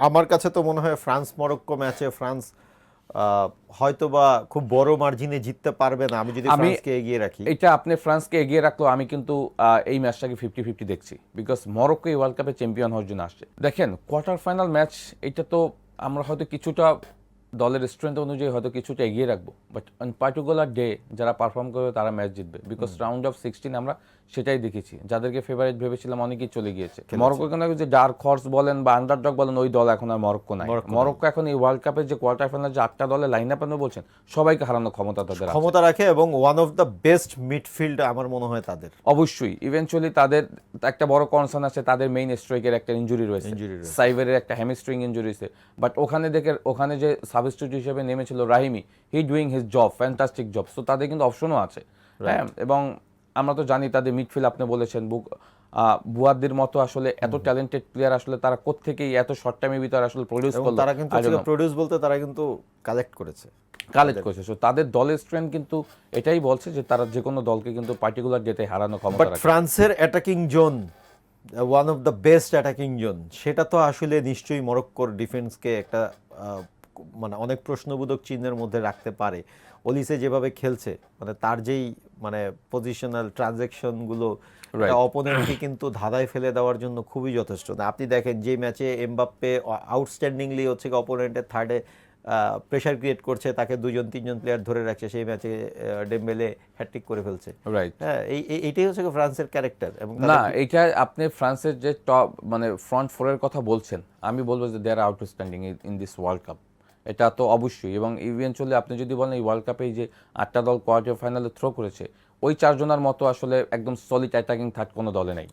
আমার কাছে তো মনে হয় ফ্রান্স মরক্কো ম্যাচে ফ্রান্স হয়তোবা খুব বড় মার্জিনে জিততে পারবে না আমি যদি ফ্রান্সকে এগিয়ে রাখি। এটা আপনি ফ্রান্সকে এগিয়ে রাখলো, আমি কিন্তু এই ম্যাচটাকে 50-50 দেখছি, বিকজ মরক্কো এই ওয়ার্ল্ড কাপে চ্যাম্পিয়ন হওয়ার জন্য আসছে। দেখেন কোয়ার্টার ফাইনাল ম্যাচ, এটা তো আমরা হয়তো কিছুটা দলের স্ট্রেংথ অনুযায়ী হয়তো কিছুটা এগিয়ে রাখবো, বাট অন পার্টিকুলার ডে যারা পারফর্ম করবে তারা ম্যাচ জিতবে, বিকজ রাউন্ড অফ 16 আমরা সেটাই দেখেছি, যাদেরকে ফেভারিট ভেবেছিলাম অনেকেই চলে গিয়েছে। মরক্কো কেন যে ডার্ক হর্স বলেন বা আন্ডারডগ বলেন, ওই দল এখন আর মরক্কো নাই। মরক্কো এখন এই ওয়ার্ল্ড কাপের যে কোয়ার্টার ফাইনাল যে 8টা দলে লাইন আপ বলছেন, সবাইকে হারানোর ক্ষমতা তাদের আছে, ক্ষমতা রাখে, এবং one of the best midfield আমার মনে হয় তাদের। অবশ্যই ইভেনচুয়ালি তাদের একটা বড় কনসার্ন আছে, তাদের মেইন স্ট্রাইকের একটা ইনজুরি রয়েছে, সাইভারের একটা হ্যামস্ট্রিং ইনজুরি রয়েছে, বাট ওখানে যে সাবস্টিটিউট হিসেবে নেমেছিল Rahimi, he doing his job, fantastic job. So তাদের কিন্তু অপশনও আছে, হ্যাঁ। এবং আমরা তো জানি তাদের মিডফিল্ড, আপনি বলেছেন বুয়াদ্দির মতো আসলে এত ট্যালেন্টেড প্লেয়ার আসলে তারা কোত্থেকেই এত শর্ট টাইমের ভিতরে আসলে প্রডিউস করলো। তারা কিন্তু প্রডিউস বলতে তারা কিন্তু কালেক্ট করেছে। সো তাদের দলের স্ট্রেংথ কিন্তু এটাই বলছে যে তারা যে কোনো দলকে কিন্তু পার্টিকুলার ডেতে হারানো ক্ষমতা রাখে। ফ্রান্সের attacking zone, one of the best attacking zone, সেটা তো আসলে নিশ্চয়ই মরক্কোর ডিফেন্সকে একটা মানে অনেক প্রশ্নবোধক চিহ্নের মধ্যে রাখতে পারে। ওলিসে যেভাবে খেলছে, মানে তার যেই মানে পজিশনাল ট্রানজ্যাকশনগুলো অপোনেন্টকে কিন্তু ধাঁধায় ফেলে দেওয়ার জন্য খুবই যথেষ্ট। না আপনি দেখেন যে ম্যাচে এমবাপ্পে আউটস্ট্যান্ডিংলি হচ্ছে অপোনেন্টের থার্ডে প্রেশার ক্রিয়েট করছে, তাকে 2-3 প্লেয়ার ধরে রাখছে, সেই ম্যাচে ডেম্বেলে হ্যাটট্রিক করে ফেলছে। রাইট, হ্যাঁ, এইটাই হচ্ছে ফ্রান্সের ক্যারেক্টার। এবং না এটা আপনি ফ্রান্সের যে টপ মানে ফ্রন্ট ফোরের কথা বলছেন, আমি বলবো যে they are outstanding in this World Cup, এটা তো অবশ্যই। এবং ইভেনচুয়ালি আপনি যদি বলেন এই ওয়ার্ল্ড কাপে যে 8টা দল কোয়ার্টার ফাইনালে থ্রো করেছে, ওই 4 জনের মতো আসলে একদম সলিড অ্যাটাকিং থার্ড কোনো দলে নেই,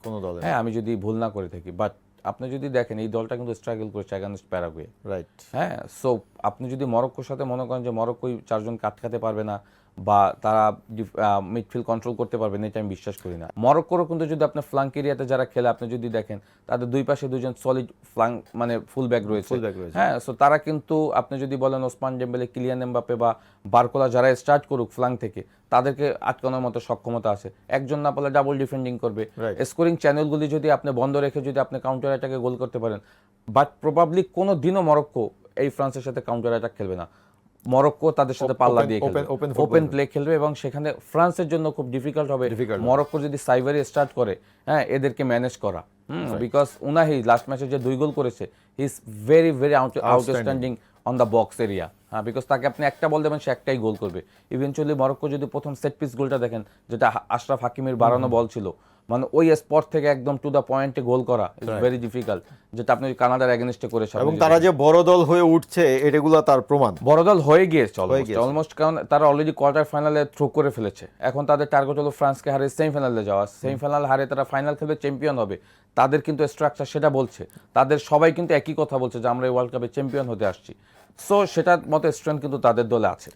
হ্যাঁ, আমি যদি ভুল না করে থাকি। বাট আপনি যদি দেখেন এই দলটা কিন্তু স্ট্রাগল করেছে অ্যাগেনস্ট প্যারাগুয়ে, রাইট, হ্যাঁ। সো আপনি যদি মরক্কোর সাথে মনে করেন যে মরক্কোই 4 জনকে আটকাতে পারবে না বা তারা মিডফিল্ড কন্ট্রোল করতে পারবে না, এটা আমি বিশ্বাস করি না। মরক্কোরও কিন্তু যদি আপনি ফ্লাঙ্ক এরিয়াতে যারা খেলে আপনি যদি দেখেন, তাদের দুই পাশে দুজন সলিড ফ্লাঙ্ক মানে ফুল ব্যাক রয়েছে, হ্যাঁ। সো তারা কিন্তু আপনি যদি বলেন ওসমান ডেম্বেলে, কিলিয়ান এমবাপ্পে বা বারকোলা যারা স্টার্ট করুক ফ্লাঙ্ক থেকে, তাদেরকে আটকানোর মতো সক্ষমতা আছে। একজন না পারলে ডাবল ডিফেন্ডিং করবে, স্কোরিং চ্যানেলগুলি যদি আপনি বন্ধ রেখে যদি আপনি কাউন্টার অ্যাটাকে গোল করতে পারেন। বাট প্রবাবলি কোনো দিনও মরক্কো এই ফ্রান্সের সাথে কাউন্টার অ্যাটাক খেলবে না, মরক্কো তাদের সাথে পাল্লা দিয়ে খেলবে, ওপেন প্লে খেলবে, এবং সেখানে ফ্রান্সের জন্য খুব ডিফিকাল্ট হবে মরক্কো যদি সাইভারি স্টার্ট করে, হ্যাঁ, এদেরকে ম্যানেজ করা। বিকজ উনাহি লাস্ট ম্যাচে যে 2 গোল করেছে, he is very very outstanding on the box area, হ্যাঁ। বিকজ তাকে আপনি একটা বল দেবেন, সে একটাই গোল করবে। ইভেনচুয়ালি মরক্কো যদি প্রথম সেট পিস গোলটা দেখেন, যেটা আশরাফ হাকিমের বাড়ানো বল ছিল, মানে ওই স্পট থেকে একদম টু দ্য পয়েন্টে গোল করা ইজ ভেরি ডিফিকাল্ট, যেটা আপনি কানাডার এগেইনস্টে করেছেন। এবং তারা যে বড় দল হয়ে উঠছে, এটাগুলো তার প্রমাণ। বড় দল হয়ে গিয়েছে অলমোস্ট, কারণ তারা অলরেডি কোয়ার্টার ফাইনালে থ্রো করে ফেলেছে। এখন তাদের টার্গেট হলো ফ্রান্সকে হারিয়ে সেমিফাইনালে যাওয়া, সেমিফাইনাল হারিয়ে তারা ফাইনাল খেলবে, চ্যাম্পিয়ন হবে। তাদের কিন্তু স্ট্রাকচার সেটা বলছে, তাদের সবাই কিন্তু একই কথা বলছে যে আমরা এই ওয়ার্ল্ড কাপে চ্যাম্পিয়ন হতে আসছি। সো সেটার মতো স্ট্রেংথ কিন্তু তাদের দলে আছে।